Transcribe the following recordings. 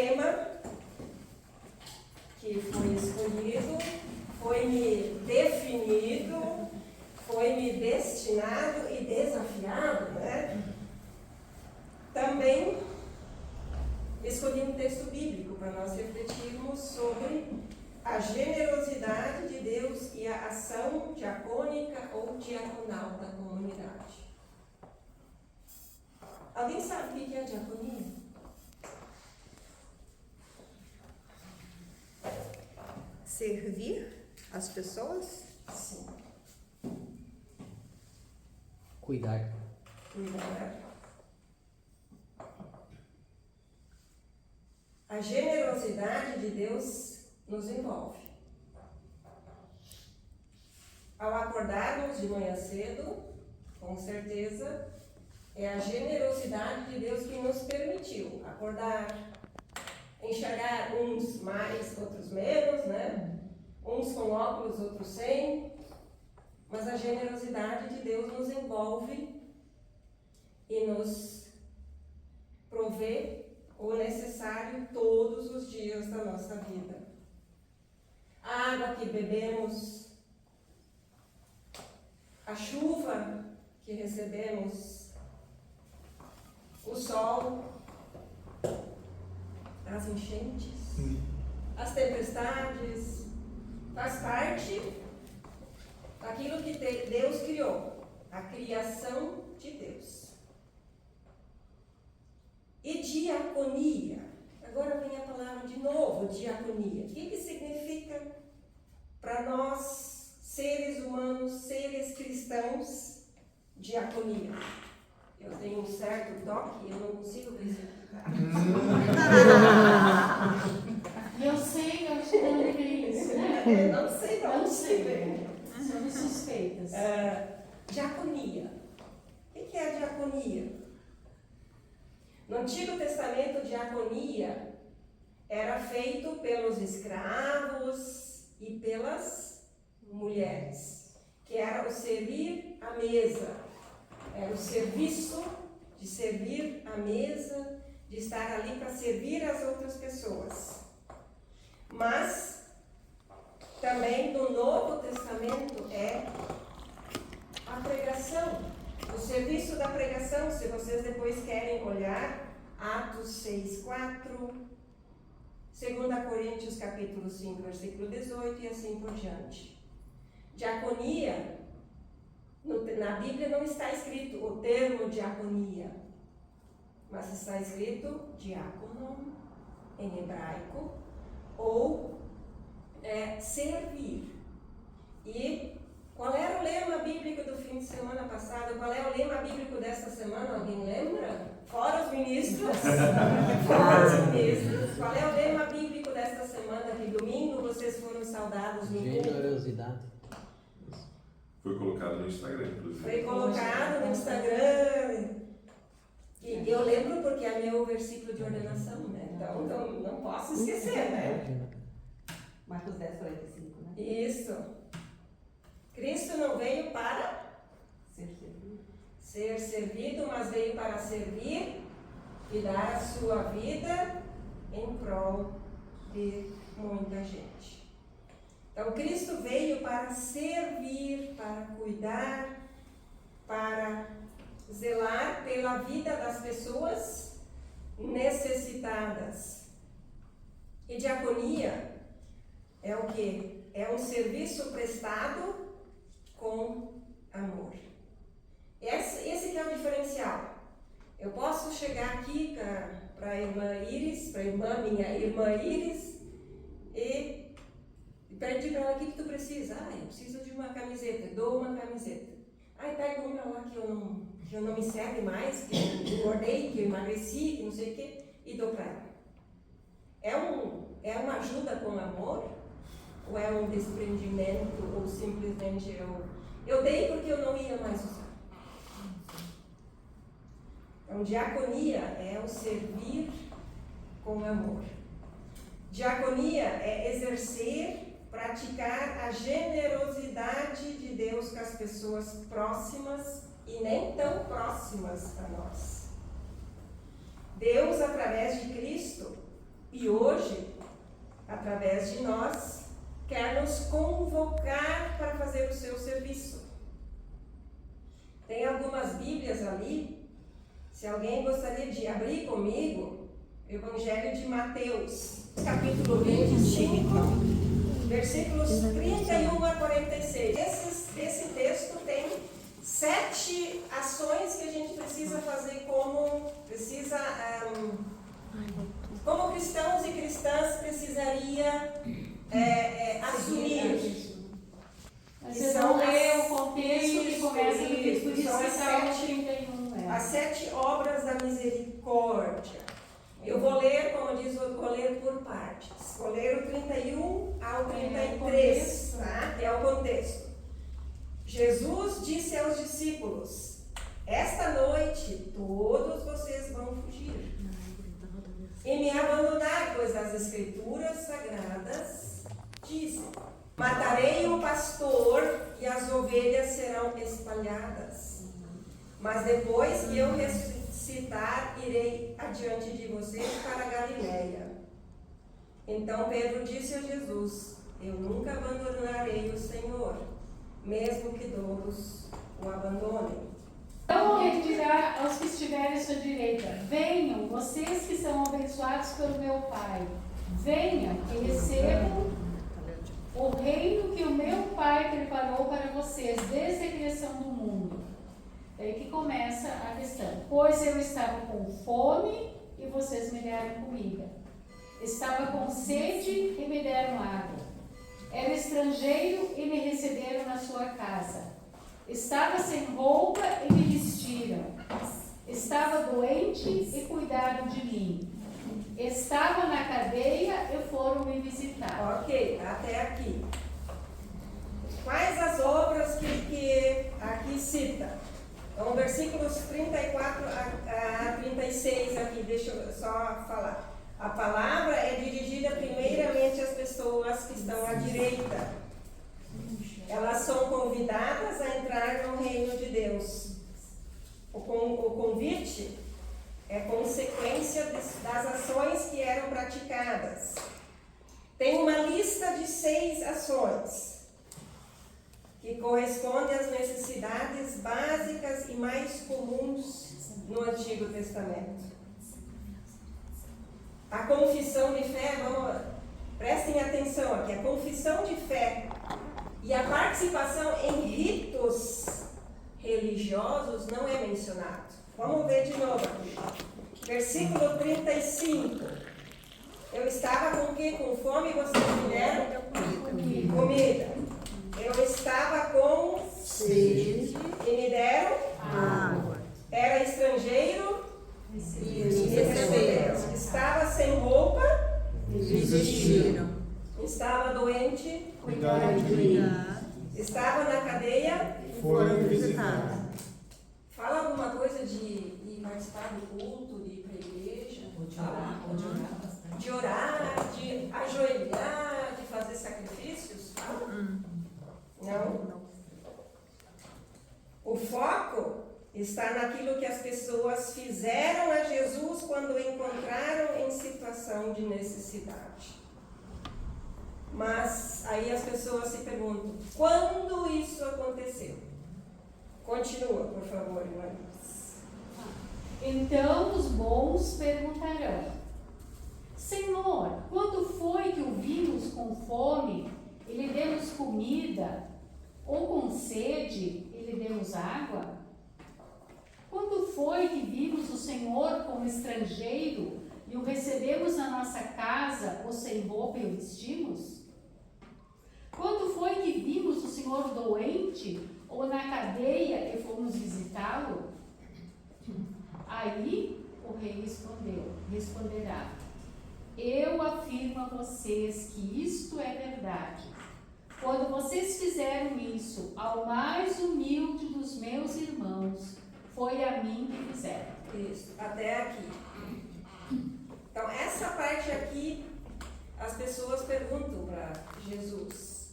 tema que foi escolhido, foi-me definido, foi-me destinado e desafiado, né? Também escolhi um texto bíblico para nós refletirmos sobre a generosidade de Deus e a ação diacônica ou diaconal da comunidade. Alguém sabe o que é a diaconia? Servir as pessoas? Sim. Cuidar. A generosidade de Deus nos envolve. Ao acordarmos de manhã cedo, com certeza, é a generosidade de Deus que nos permitiu acordar, enxergar uns mais, outros menos, né? Uns com óculos, outros sem. Mas a generosidade de Deus nos envolve e nos provê o necessário todos os dias da nossa vida. A água que bebemos, a chuva que recebemos, o sol, as enchentes, as tempestades, faz parte daquilo que Deus criou, a criação de Deus. E diaconia, agora vem a palavra de novo, diaconia. O que significa para nós, seres humanos, seres cristãos, diaconia? Eu tenho um certo toque e eu não consigo perceber. Eu sei, eu acho que não é isso, né? Não sei. Somos suspeitas. Diaconia. O que é a diaconia? No Antigo Testamento, diaconia era feito pelos escravos e pelas mulheres, que era o servir à mesa, era o serviço de servir à mesa, de estar ali para servir as outras pessoas. Mas também no Novo Testamento é a pregação, o serviço da pregação. Se vocês depois querem olhar, Atos 6:4, 2 Coríntios capítulo 5, versículo 18 e assim por diante. Diaconia, na Bíblia não está escrito o termo diaconia, mas está escrito diácono em hebraico, ou servir. E qual era o lema bíblico do fim de semana passado? Qual é o lema bíblico dessa semana? Alguém lembra? Fora os ministros. Fora os ministros. Qual é o lema bíblico desta semana? Que domingo vocês foram saudados no culto? Generosidade. Foi colocado no Instagram, inclusive. Foi colocado no Instagram. E eu lembro porque é meu versículo de ordenação, né? Então não posso esquecer, né? Marcos 10:45, né? Isso. Cristo não veio para Ser servido. ser servido, mas veio para servir e dar a sua vida em prol de muita gente. Então, Cristo veio para servir, para cuidar, para zelar pela vida das pessoas necessitadas. E diaconia é o quê? É um serviço prestado com amor. Esse que é o diferencial. Eu posso chegar aqui para a irmã Iris, minha irmã Iris, e pedir para ela: o que tu precisa? Eu preciso de uma camiseta, dou uma camiseta. Pega uma lá que eu não me serve mais, que eu engordei, que eu emagreci, que não sei o quê, e dou para ela. É uma ajuda com amor? Ou é um desprendimento? Ou simplesmente eu dei porque eu não ia mais usar? Então, diaconia é o servir com amor. Diaconia é exercer, praticar a generosidade de Deus com as pessoas próximas e nem tão próximas a nós. Deus, através de Cristo, e hoje, através de nós, quer nos convocar para fazer o seu serviço. Tem algumas Bíblias ali, se alguém gostaria de abrir comigo, Evangelho de Mateus, capítulo 25, versículos 31 a 46. Esse texto tem 7 ações que a gente precisa fazer como cristãos e cristãs precisaria assumir. Mas Que você são não lê as- o contexto que começa no isso, por isso são que as Salmo 7 31 As 7 obras da misericórdia. Eu vou ler, como diz, vou ler por partes. Vou ler o 31 ao 33, tá? É o contexto. Jesus disse aos discípulos: esta noite todos vocês vão fugir e me abandonar, pois as escrituras sagradas dizem: matarei o pastor e as ovelhas serão espalhadas. Mas depois que eu ressuscitar, irei adiante de vocês para a Galileia. Então Pedro disse a Jesus: eu nunca abandonarei o Senhor, mesmo que todos o abandonem. Então ele dirá aos que estiverem à sua direita: venham, vocês que são abençoados pelo meu Pai, venham e recebam o reino que o meu Pai preparou para vocês desde a criação do mundo. É aí que começa a questão. Pois eu estava com fome e vocês me deram comida. Estava com sede e me deram água. Era estrangeiro e me receberam na sua casa. Estava sem roupa e me vestiram. Estava doente e cuidaram de mim. Estava na cadeia e foram me visitar. Ok, até aqui. Quais as obras que aqui cita? Então, versículos 34 a 36 aqui, deixa eu só falar. A palavra é dirigida primeiramente às pessoas que estão à direita. Elas são convidadas a entrar no reino de Deus. O convite é consequência das ações que eram praticadas. Tem uma lista de 6 ações que corresponde às necessidades básicas e mais comuns no Antigo Testamento. A confissão de fé, prestem atenção aqui, a confissão de fé e a participação em ritos religiosos não é mencionado. Vamos ver de novo aqui. Versículo 35. Eu estava com o quê? Com fome e vocês me deram? Comida. Eu estava com Sede e me deram? água. Era estrangeiro E e me receberam. receberam. Estava sem roupa, Me vestiram. estava doente, Cuidaram de mim. estava na cadeia. Foram me visitar. Fala alguma coisa de ir participar do culto, de ir para a igreja, de orar, de ajoelhar, de fazer sacrifícios? Fala? Não? O foco está naquilo que as pessoas fizeram a Jesus quando o encontraram em situação de necessidade. Mas aí as pessoas se perguntam: quando isso aconteceu? Continua, por favor, irmãs. Então os bons perguntarão: Senhor, quando foi que o vimos com fome e lhe demos comida, ou com sede e lhe demos água? Quando foi que vimos o Senhor como estrangeiro e o recebemos na nossa casa, ou sem roupa e o vestimos? Quando foi que vimos o Senhor doente ou na cadeia e fomos visitá-lo? Aí o rei responderá: eu afirmo a vocês que isto é verdade. Quando vocês fizeram isso ao mais humilde dos meus irmãos, foi a mim que fizeram. Isso, até aqui. Então, essa parte aqui, as pessoas perguntam para Jesus: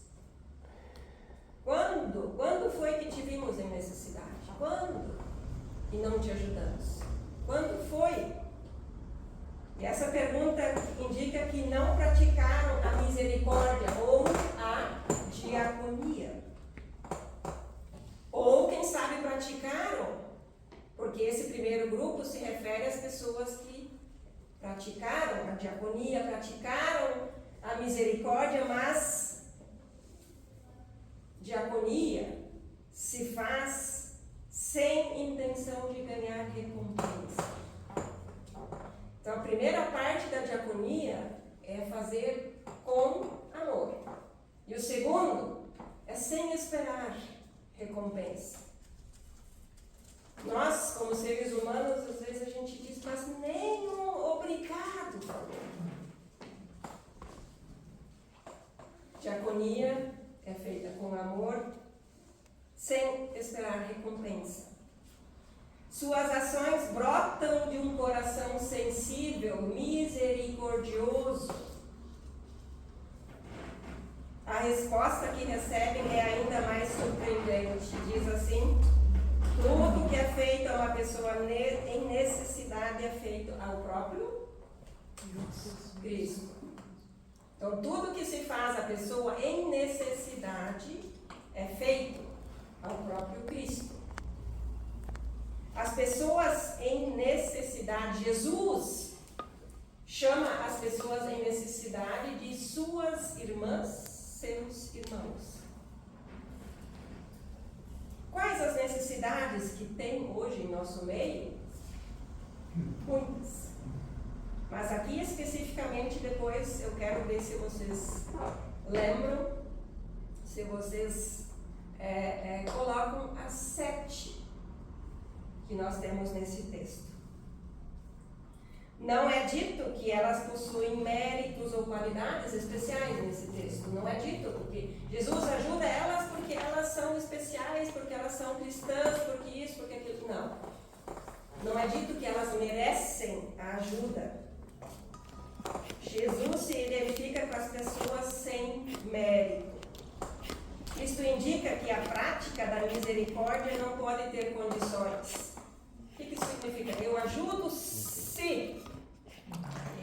Quando foi que te vimos em necessidade? Quando? E não te ajudamos? Quando foi? E essa Essa pergunta indica que não praticaram a misericórdia ou a diaconia. Ou, quem sabe, praticaram, porque esse primeiro grupo se refere às pessoas que praticaram a diaconia, praticaram a misericórdia, mas diaconia se faz sem intenção de ganhar recompensa. Então, a primeira parte da diaconia é fazer com amor. E o segundo é sem esperar recompensa. Nós, como seres humanos, às vezes a gente diz, mas nem um obrigado, favor. Diaconia é feita com amor, sem esperar recompensa. Suas ações brotam de um coração sensível, misericordioso. A resposta que recebem é ainda mais surpreendente. Diz assim: tudo que é feito a uma pessoa em necessidade é feito ao próprio Cristo. Então, tudo que se faz à pessoa em necessidade é feito ao próprio Cristo. As pessoas em necessidade, Jesus chama as pessoas em necessidade de suas irmãs, seus irmãos. Quais as necessidades que tem hoje em nosso meio? Muitas. Mas aqui especificamente, depois eu quero ver se vocês lembram, se vocês colocam as 7 que nós temos nesse texto. Não é dito que elas possuem méritos ou qualidades especiais nesse texto. Não é dito porque Jesus ajuda elas porque elas são especiais, porque elas são cristãs, porque isso, porque aquilo. Não. Não é dito que elas merecem a ajuda. Jesus se identifica com as pessoas sem mérito. Isto indica que a prática da misericórdia não pode ter condições. O que isso significa? Eu ajudo se.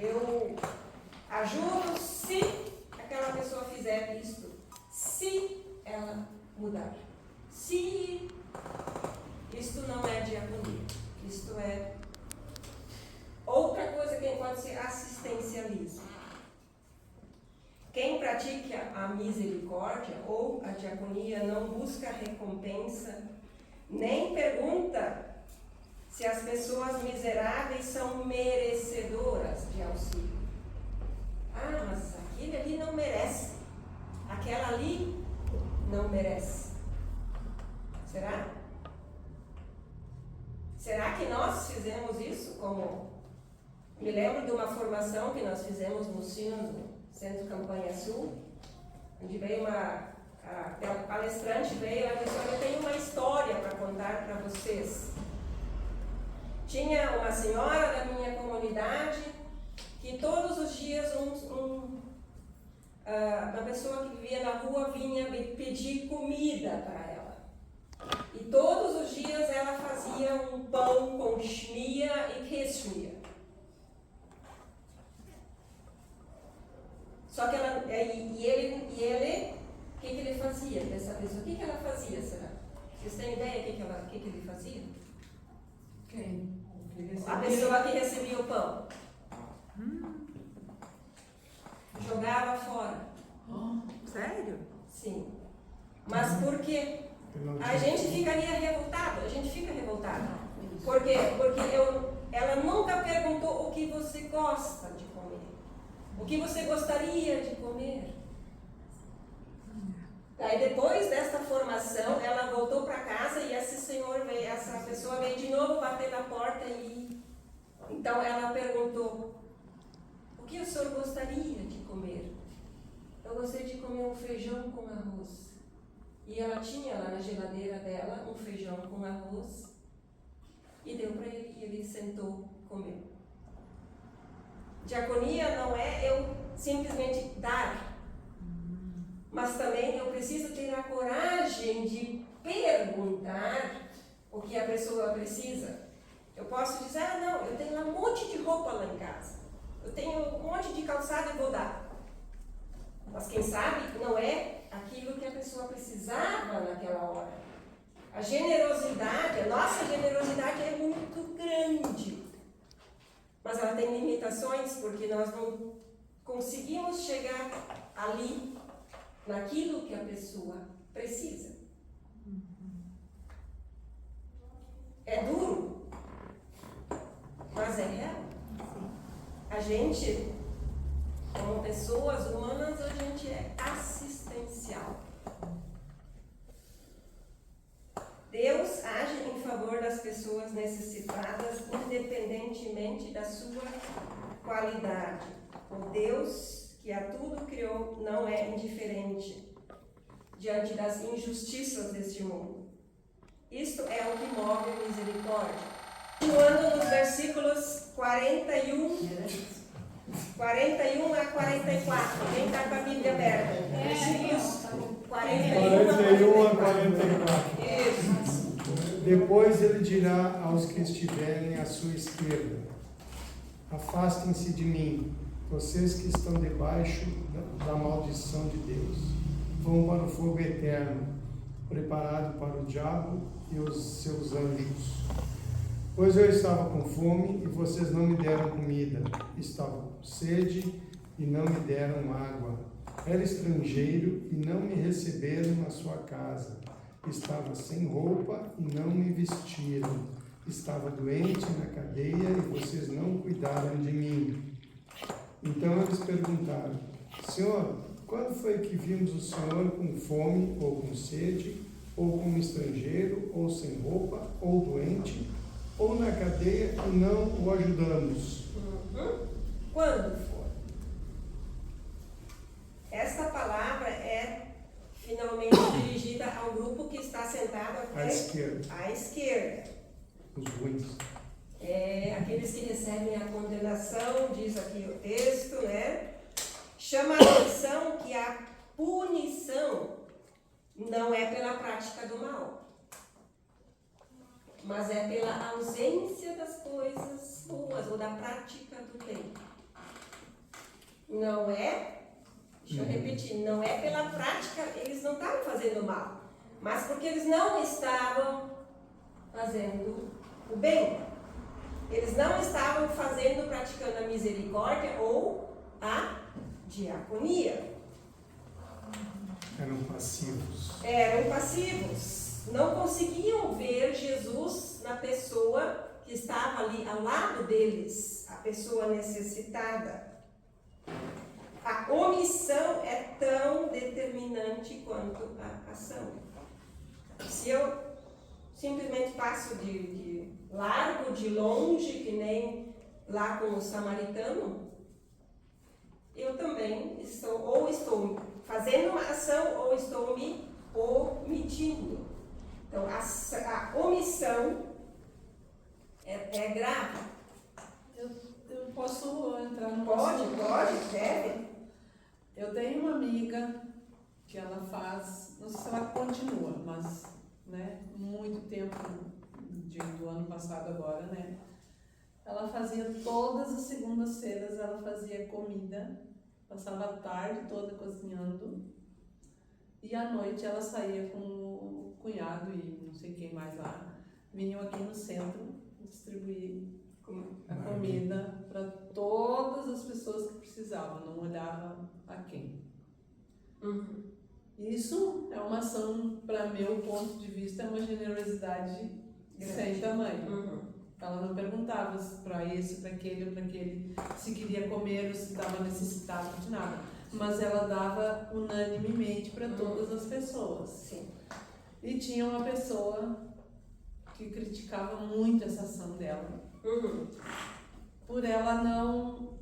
Eu ajudo se aquela pessoa fizer isto. Se ela mudar. Se. Isto não é diaconia. Isto é outra coisa que pode ser assistencialismo. Quem pratica a misericórdia ou a diaconia não busca recompensa, nem pergunta se as pessoas miseráveis são merecedoras de auxílio. Ah, mas aquele ali não merece. Aquela ali não merece. Será? Será que nós fizemos isso? Como me lembro de uma formação que nós fizemos no Sino do Centro Campanha Sul, onde veio a palestrante veio, ela disse: olha, eu tenho uma história para contar para vocês. Tinha uma senhora da minha comunidade que todos os dias uma pessoa que vivia na rua vinha pedir comida para ela. E todos os dias ela fazia um pão com shmia e kesmia. Só que ela, ele, o que ele fazia dessa pessoa? O que ela fazia, será? Vocês têm ideia do que ele fazia? Quem? A pessoa que recebia o pão. Jogava fora. Sério? Sim. Mas por quê? A gente ficaria revoltado, a gente fica revoltado. Por quê? Porque ela nunca perguntou o que você gosta de comer. O que você gostaria de comer. Aí depois desta formação, ela voltou para casa e essa pessoa veio de novo bater na porta e então ela perguntou: o que o senhor gostaria de comer? Eu gostaria de comer um feijão com arroz. E ela tinha lá na geladeira dela um feijão com arroz e deu para ele e ele sentou e comeu. Diaconia não é eu simplesmente dar, mas também eu preciso ter a coragem de perguntar o que a pessoa precisa. Eu posso dizer: ah, não, eu tenho um monte de roupa lá em casa. Eu um monte de calçado e vou dar. Mas quem sabe não é aquilo que a pessoa precisava naquela hora. A generosidade, a nossa generosidade é muito grande. Mas ela tem limitações porque nós não conseguimos chegar ali, naquilo que a pessoa precisa. É duro, mas é real. A gente, como pessoas humanas, a gente é assistencial. Deus age em favor das pessoas necessitadas, independentemente da sua qualidade. O Deus que a tudo criou não é indiferente diante das injustiças deste mundo. Isto é o que move a misericórdia. Continuando nos versículos 41 a 44. Quem está com a Bíblia aberta? Versículos 41 a 44. Isso. Depois ele dirá aos que estiverem à sua esquerda: afastem-se de mim, vocês que estão debaixo da maldição de Deus. Vão para o fogo eterno, preparado para o diabo e os seus anjos. Pois eu estava com fome e vocês não me deram comida. Estava com sede e não me deram água. Era estrangeiro e não me receberam na sua casa. Estava sem roupa e não me vestiram. Estava doente na cadeia e vocês não cuidaram de mim. Então eles perguntaram: Senhor, quando foi que vimos o Senhor com fome ou com sede, ou como estrangeiro, ou sem roupa, ou doente, ou na cadeia e não o ajudamos? Quando for. Esta palavra é finalmente dirigida ao grupo que está sentado aqui À esquerda, à esquerda. os ruins. Aqueles que recebem a condenação, diz aqui o texto, né? Chama a atenção que a punição não é pela prática do mal, mas é pela ausência das coisas boas ou da prática do bem. Não é, deixa eu repetir, não é pela prática, eles não estavam fazendo mal, mas porque eles não estavam fazendo o bem. Eles não estavam praticando a misericórdia ou a diaconia. Eram passivos. Eram passivos. Não conseguiam ver Jesus na pessoa que estava ali ao lado deles, a pessoa necessitada. A omissão é tão determinante quanto a ação. Se eu simplesmente passo de largo, de longe, que nem lá com o samaritano, eu também estou fazendo uma ação ou estou me omitindo. Então, a omissão é grave. Eu posso entrar no Pode, deve. Eu tenho uma amiga que ela faz, não sei se ela continua, mas muito tempo do ano passado agora, né? Ela fazia todas as segundas-feiras, ela fazia comida, passava a tarde toda cozinhando e à noite ela saía com o cunhado e não sei quem mais lá, vinham aqui no centro distribuir a comida para todas as pessoas que precisavam, não olhava a quem. Isso é uma ação, para meu ponto de vista, é uma generosidade sem tamanho. Ela não perguntava para esse, para aquele ou para aquele se queria comer ou se estava necessitado de nada, mas ela dava unanimemente para todas as pessoas. Sim. E tinha uma pessoa que criticava muito essa ação dela, por ela não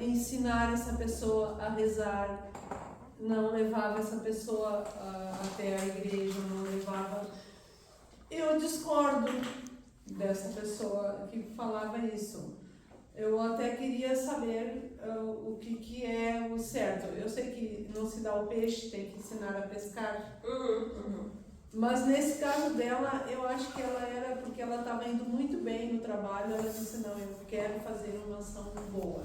ensinar essa pessoa a rezar, não levava essa pessoa até a igreja, não levava. Eu discordo dessa pessoa que falava isso. Eu até queria saber o que é o certo. Eu sei que não se dá o peixe, tem que ensinar a pescar. Mas nesse caso dela, eu acho que ela era porque ela estava indo muito bem no trabalho, ela disse, não, eu quero fazer uma ação boa.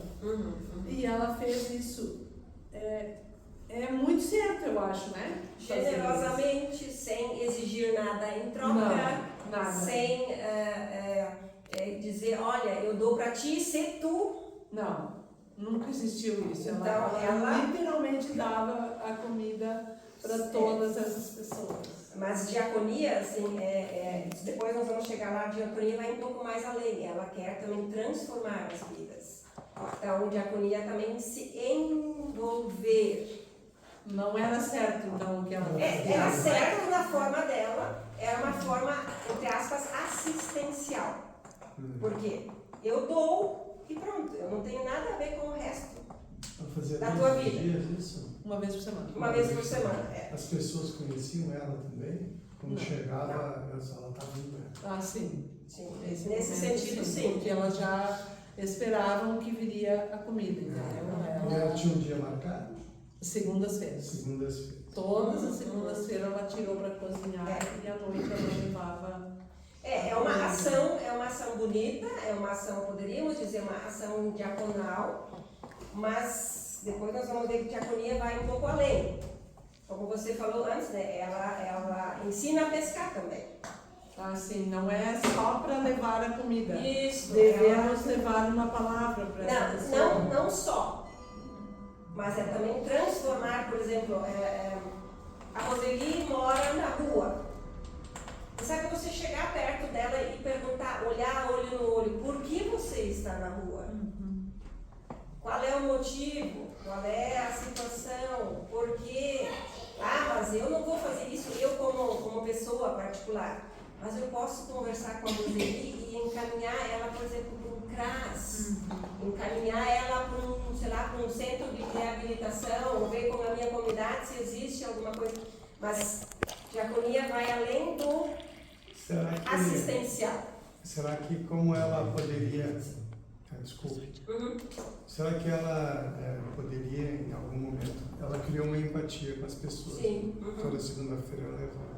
E ela fez isso. É muito certo, eu acho, né? Fazer Generosamente, sem exigir nada em troca, Não, nada. sem dizer, olha, eu dou para ti, se tu. Não, nunca existiu isso. Então, ela literalmente dava a comida para todas essas pessoas. Mas diaconia, assim, depois nós vamos chegar lá, a diaconia vai um pouco mais além, ela quer também transformar as vidas. Então, diaconia também se envolver. Não era certo, então, o que ela Era certo na forma dela, era uma forma, entre aspas, assistencial. Por quê? Eu dou e pronto, eu não tenho nada a ver com o resto Fazia da todos tua os vida. dias isso? uma vez por semana. Uma vez por semana. As pessoas conheciam ela também? Quando Não. chegava, ela estava viva. Ah, sim. Sim, Nesse nesse momento, sentido, sim. Porque elas já esperavam que viria a comida, entendeu? E ela tinha um dia marcado? Segundas-feiras. Segundas-feiras. Todas as segundas-feiras ela tirou para cozinhar e à noite ela levava. É uma ação bonita, é uma ação, poderíamos dizer, uma ação diaconal, mas depois nós vamos ver que diaconia vai um pouco além. Como você falou antes, né? Ela ensina a pescar também. Ah, sim, não é só para levar a comida. Isso. Devemos levar uma palavra para essa pessoa. Não só, mas é também transformar, por exemplo, a Roseli mora na rua. Sabe, você chegar perto dela e perguntar, olhar olho no olho, por que você está na rua? Qual é o motivo? Qual é a situação? Por quê? Ah, mas eu não vou fazer isso, eu como pessoa particular. Mas eu posso conversar com a Roseli e encaminhar ela, por exemplo, para um CRAS, encaminhar ela para um centro de reabilitação, ver com a minha comunidade se existe alguma coisa. Mas diaconia vai além do assistencial. Será que como ela poderia... desculpe. Será que ela poderia, em algum momento, ela criou uma empatia com as pessoas? Sim. Toda segunda-feira ela levava.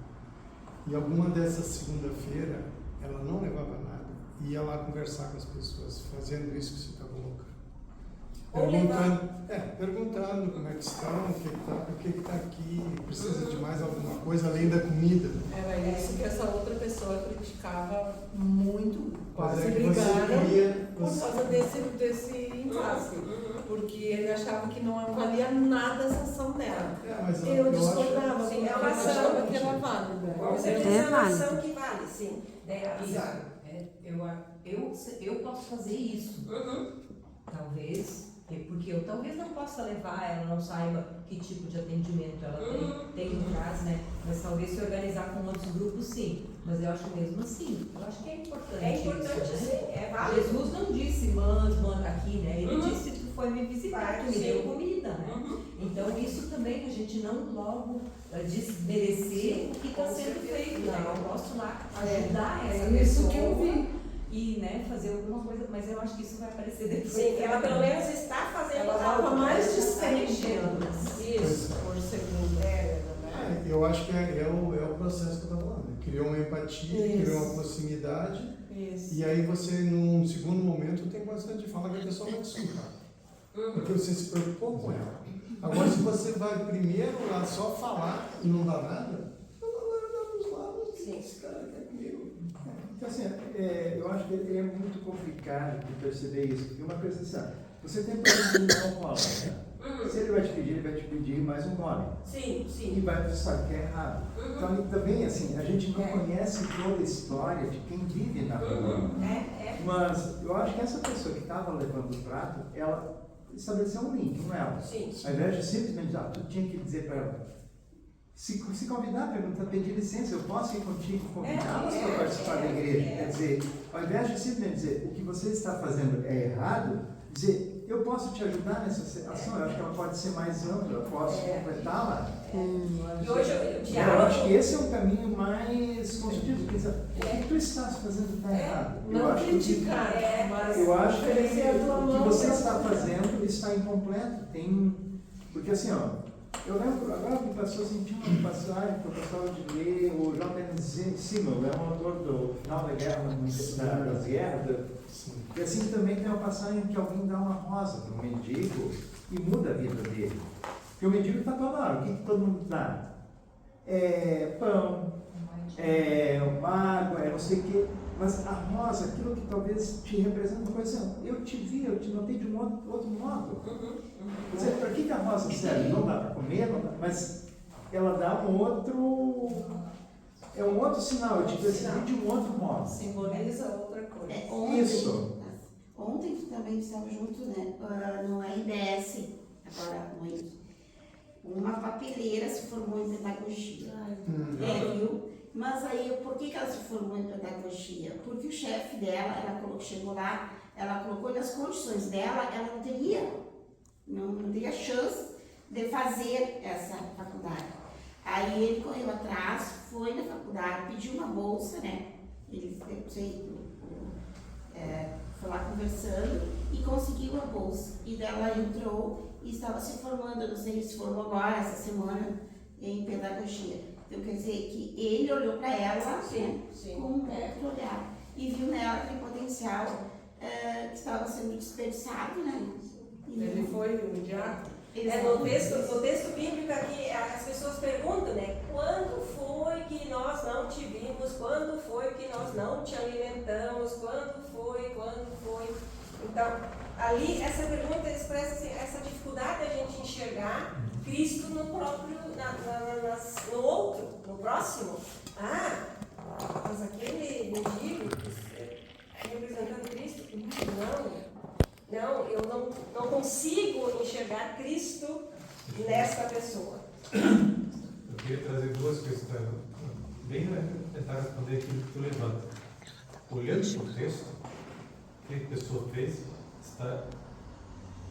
E alguma dessas segunda-feira, ela não levava nada. Ia lá conversar com as pessoas, fazendo isso que você está colocando. Perguntando como é que estão, o que está aqui, precisa de mais alguma coisa além da comida. Era isso que essa outra pessoa criticava muito, quase Mas é que você brigaram queria- por causa desse impasse. Porque ele achava que não valia nada essa ação dela. Mas Eu acho- discordava, Sim, porque é eu uma ação achava que era válida. Com certeza é uma ação que vale, sim. Eu posso fazer isso. Talvez, porque eu talvez não possa levar, ela não saiba que tipo de atendimento ela tem no caso, né? Mas talvez se organizar com outros grupos, sim. Mas eu acho mesmo assim, eu acho que é importante. É importante, isso, sim, né? é válido. Jesus não disse, manda aqui, né? Ele disse, tu foi me visitar, tu me Sim. deu comida, né? Então isso também que a gente não logo desmerecer o que está Com sendo certeza. feito, né? Eu posso lá ajudar essa É pessoa. isso que eu vi. E, né, fazer alguma coisa, mas eu acho que isso vai aparecer depois. Sim, ela pelo menos está fazendo Ela algo. dava mais de Está 100 mexendo. Isso. por segunda-feira, né? Eu acho que é o processo que eu estava falando. Criou uma empatia, Isso. criou uma proximidade, Isso. e aí você, num segundo momento, tem condição de falar que a pessoa vai te escutar. Porque você se preocupou com ela. Agora, se você vai primeiro lá só falar e não dá nada, vamos lá, esse cara quer comigo. Então, assim, eu acho que é muito complicado de perceber isso. Porque uma coisa assim, você tem para um alcoólatra. Se ele vai te pedir mais um gole. Sim, E sim. vai sabe que é errado. Então, e também, assim, a gente não conhece toda a história de quem vive na rua. Mas eu acho que essa pessoa que estava levando o prato, ela estabeleceu um link com ela. Sim. Ao invés de simplesmente, tu tinha que dizer para ela, se convidar, perguntar, pedir licença, eu posso ir contigo, convidá-las para participar da igreja. Quer dizer, ao invés de simplesmente dizer, o que você está fazendo é errado, dizer, eu posso te ajudar nessa ação, eu acho que ela pode ser mais ampla, eu posso completá-la. E hoje o Eu acho diálogo. que esse é um caminho mais construtivo, porque o que tu estás fazendo está errado. Eu Não acho que criticar, mas eu acho que oferecer a tua o que mão você pra- está fazendo está incompleto. Porque assim, Eu lembro, agora me passou assim, tinha uma passagem que eu gostava de ler, o J.M. Simmel, é um autor do final da guerra, das guerras, e assim também tem uma passagem que alguém dá uma rosa para um mendigo e muda a vida dele. Porque o mendigo está toda hora, o que todo mundo dá? É pão, é água, é não sei o quê. Mas a rosa, aquilo que talvez te representa uma coisa assim, eu te vi, eu te notei de um outro modo. Quer dizer, para que a rosa serve? Não dá para comer, não dá, mas ela dá um outro sinal, eu te percebi de um outro modo. Simboliza outra coisa. Isso. Ontem também estava junto, né, no RBS, agora noite. Uma papeleira se formou em pedagogia. Viu? Mas aí, por que ela se formou em pedagogia? Porque o chefe dela, chegou lá, ela colocou nas condições dela, ela não teria chance de fazer essa faculdade. Aí ele correu atrás, foi na faculdade, pediu uma bolsa, né? Ele foi lá conversando e conseguiu a bolsa. E dela entrou e estava se formando, não sei se formou agora, essa semana, em pedagogia. Então, quer dizer que ele olhou para ela com um outro olhar e viu nela aquele potencial que estava sendo desperdiçado, né? Ele foi um diácono. No texto bíblico aqui, as pessoas perguntam, né? Quando foi que nós não te vimos? Quando foi que nós não te alimentamos? Quando foi? Então, ali, essa pergunta expressa assim, essa dificuldade da gente enxergar Cristo no próprio, no outro, no próximo. Mas aquele mendigo representando Cristo? Não, eu não consigo enxergar Cristo nesta pessoa. Eu queria trazer duas questões, bem tentar responder aquilo que tu levanta. Olhando para o texto, o que a pessoa fez está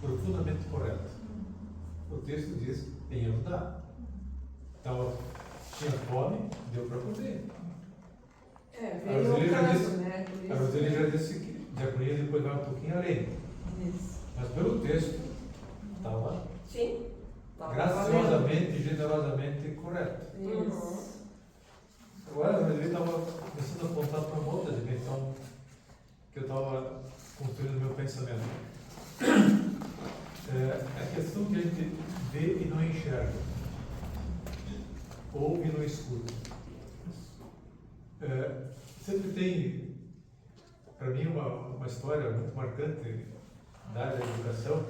profundamente correto. O texto diz em ajudar. Então, tinha fome, deu para comer. Veio o caso, né? A Roseli já disse que diaconia depois vai um pouquinho além. Isso. Mas pelo texto, estava Sim. graciosamente e generosamente correto. Isso. Agora, a Roseli estava começando a apontar para uma outra dimensão que eu estava construindo no meu pensamento. A questão que a gente vê e não enxerga, ouve e não escuta. Sempre tem, para mim, uma história muito marcante da área da educação.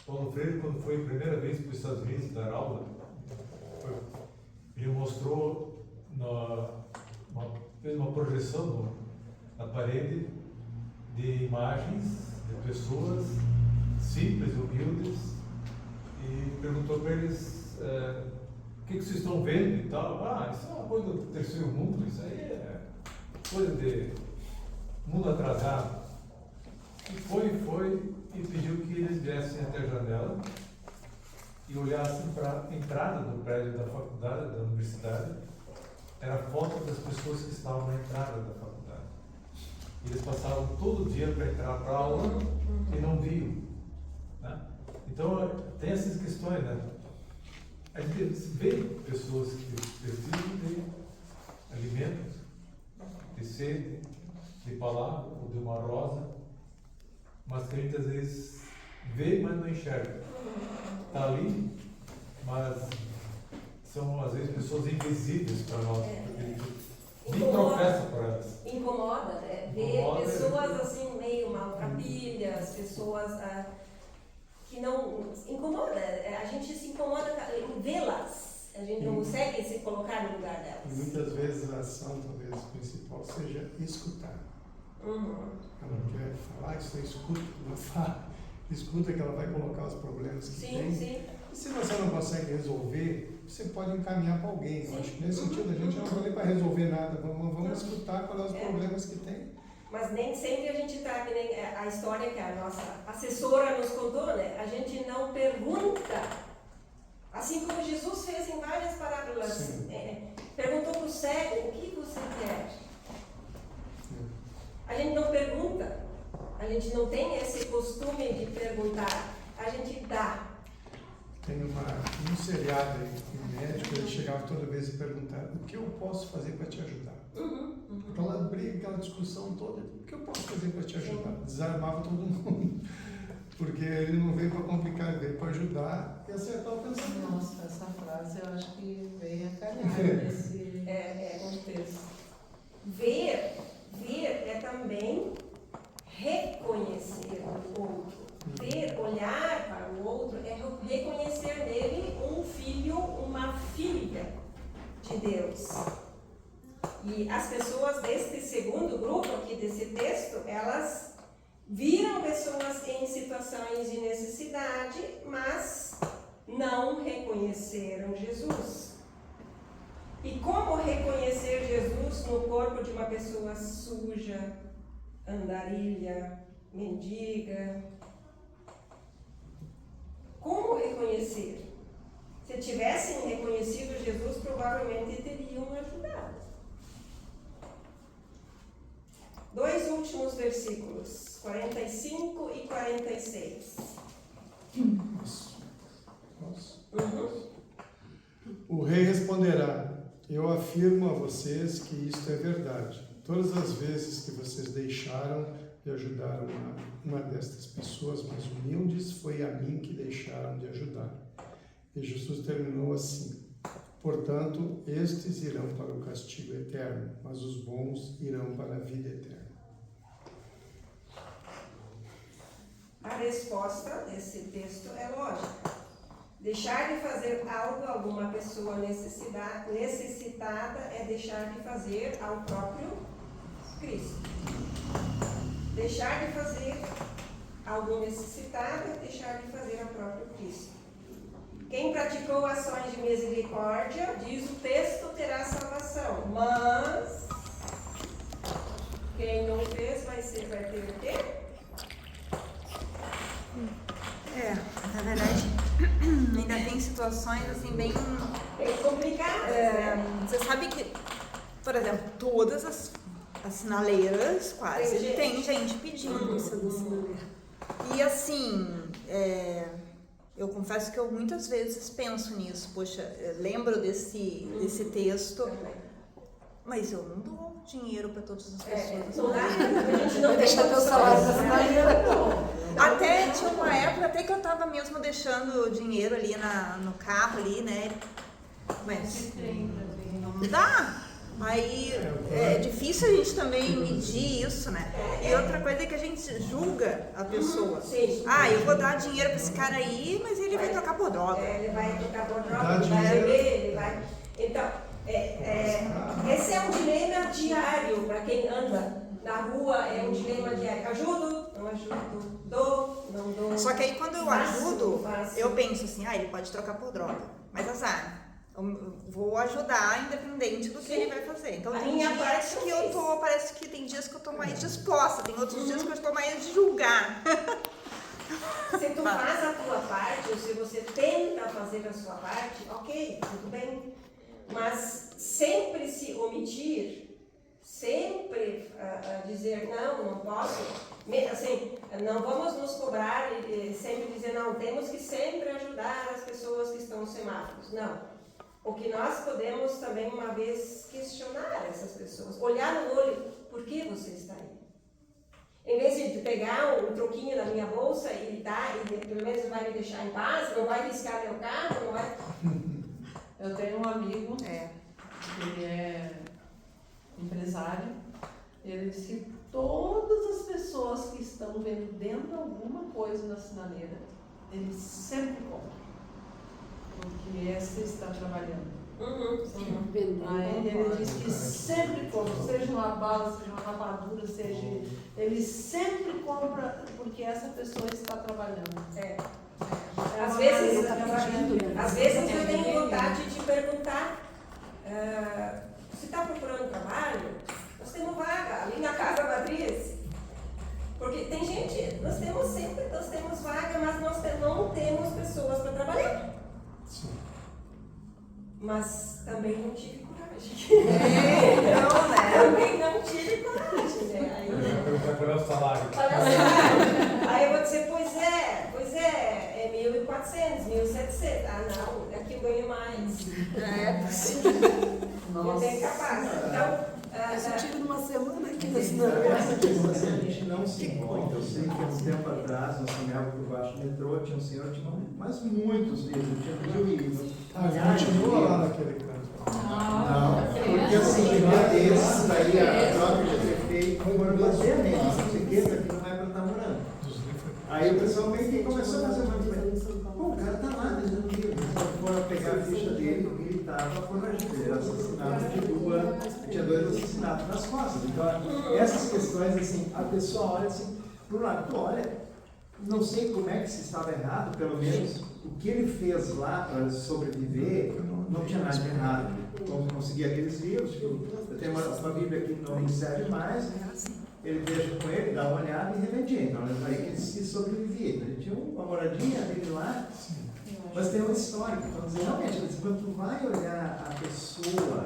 Paulo Freire, quando foi a primeira vez para os Estados Unidos dar aula, ele mostrou, fez uma projeção na parede de imagens de pessoas simples, humildes, e perguntou para eles o que vocês estão vendo e tal. Isso é uma coisa do terceiro mundo, isso aí é coisa de mundo atrasado. E foi e pediu que eles viessem até a janela e olhassem para a entrada do prédio da faculdade, da universidade. Era a foto das pessoas que estavam na entrada da faculdade. Eles passavam todo dia para entrar para a aula e não viam. Né? Então, tem essas questões, né? A gente vê pessoas que precisam de alimentos, de sede, de palavra, ou de uma rosa, mas que a gente às vezes vê, mas não enxerga. Está ali, mas são às vezes pessoas invisíveis para nós, porque a gente nem professa por elas. Incomoda, né? Ver pessoas assim meio maltrapilhas, pessoas que não... Incomoda, a gente se incomoda em vê-las, a gente não consegue se colocar no lugar delas. E muitas vezes a ação, talvez, principal seja escutar. Ela não quer falar, isso escuta, ela fala, escuta que ela vai colocar os problemas que tem. Sim. E se você não consegue resolver, você pode encaminhar para alguém. Eu acho que nesse sentido a gente não vai nem para resolver nada, vamos escutar quais são os problemas que tem. Mas nem sempre a gente está, que nem a história que a nossa assessora nos contou, né? A gente não pergunta, assim como Jesus fez em várias parábolas. Perguntou para o cego, o que você quer? A gente não pergunta, a gente não tem esse costume de perguntar, a gente dá. Tem um seriado aí, um médico, ele chegava toda vez e perguntava: o que eu posso fazer para te ajudar? Aquela briga, aquela discussão toda: o que eu posso fazer para te ajudar? Desarmava todo mundo. Porque ele não veio para complicar, ele veio para ajudar e acertar o pensamento. Nossa, essa frase eu acho que veio a calhar nesse contexto. Ver é também reconhecer o outro. Ver, olhar para o outro é reconhecer nele um filho, uma filha de Deus. E as pessoas deste segundo grupo aqui desse texto, elas viram pessoas em situações de necessidade, mas não reconheceram Jesus. E como reconhecer Jesus no corpo de uma pessoa suja, andarilha, mendiga? Como reconhecer? Se tivessem reconhecido Jesus, provavelmente teriam ajudado. 2 últimos versículos, 45 e 46. O rei responderá: eu afirmo a vocês que isto é verdade. Todas as vezes que vocês deixaram de ajudar uma destas pessoas mais humildes, foi a mim que deixaram de ajudar. E Jesus terminou assim: portanto, estes irão para o castigo eterno, mas os bons irão para a vida eterna. A resposta desse texto é lógica. Deixar de fazer algo a alguma pessoa necessitada é deixar de fazer ao próprio Cristo. Deixar de fazer algo necessitado é deixar de fazer ao próprio Cristo. Quem praticou ações de misericórdia, diz o texto, terá salvação. Mas quem não fez vai ter o quê? Na verdade, ainda tem situações assim bem complicadas, né? Você sabe que, por exemplo, todas as sinaleiras quase tem gente pedindo isso da sinaleira. E assim, eu confesso que eu muitas vezes penso nisso. Poxa, lembro desse texto, mas eu não dou dinheiro para todas as pessoas. Não dá, a gente não deixa teu salário da sinaleira. não. Até tinha uma época até que eu tava mesmo deixando dinheiro ali no carro ali, né? Mas não dá. Aí é difícil a gente também medir isso, né? E outra coisa é que a gente julga a pessoa. Eu vou dar dinheiro pra esse cara aí, mas ele vai trocar por droga. Ele vai trocar por droga, ele vai beber, ele vai... Então, esse é um dilema diário para quem anda na rua, é um dilema diário. Ajudo, não ajudo, dou, não dou. Só que aí quando eu ajudo, eu penso assim, ele pode trocar por droga. Mas azar, eu vou ajudar independente do que ele vai fazer. Então tem dias que eu tô, parece que tem dias que eu tô mais disposta, tem outros dias que eu estou mais de julgar. Se tu faz a tua parte, ou se você tenta fazer a sua parte, ok, tudo bem. Mas sempre se omitir, sempre dizer não posso, assim, não vamos nos cobrar e sempre dizer não, temos que sempre ajudar as pessoas que estão nos semáforos. Não. O que nós podemos também uma vez questionar essas pessoas, olhar no olho, por que você está aí? Em vez de pegar um troquinho na minha bolsa e dar, e pelo menos vai me deixar em paz, não vai riscar meu carro, não vai... Eu tenho um amigo, ele é empresário, ele disse que todas as pessoas que estão vendendo alguma coisa na sinaleira, ele sempre compra, porque essa está trabalhando. Aí ele disse que sempre compra, seja uma bala, seja uma rapadura, seja... Ele sempre compra porque essa pessoa está trabalhando. Às vezes eu tenho vontade de perguntar, você está procurando trabalho? Nós temos vaga ali na Casa Matriz. Porque tem gente, nós temos vaga, mas nós não temos pessoas para trabalhar. Sim. Mas também não tive coragem. Não, né? Também não tive coragem, né? Qual é o salário? Aí eu vou dizer, pois é 1.400, 1.400, 1.700. Ah, não, aqui eu ganho mais. É possível. Eu tenho capaz. Então, Eu tive numa semana aqui na Essa cidade. questão assim, a gente não se encontra. Eu sei que há um tempo atrás, nós caminhávamos por baixo do metrô, tinha um senhor, tinha mas muitos livros, tinha livros. Continua lá naquele canto. Não, porque assim, desses daí a troca de ter feito, foram bater nele, não sei o que, daqui não vai para estar morando. Aí o pessoal meio que começou a fazer uma coisa. Pô, o cara tá lá dentro do livro. Eles foram pegar a ficha dele e ele estava foragido. Ele era assassinado de rua, tinha 2 assassinatos nas costas. Então, essas questões, assim, a pessoa olha assim, por um lado, tu olha, não sei como é que se estava errado, pelo menos o que ele fez lá para sobreviver, não tinha nada de errado. Como conseguir aqueles livros, eu tenho uma Bíblia aqui no Serve Mais, ele deixa com ele, dá uma olhada e revendia. Então, aí que ele se sobrevivia. Então, ele tinha uma moradinha dele lá, mas tem uma história. Então, realmente, quando tu vai olhar a pessoa,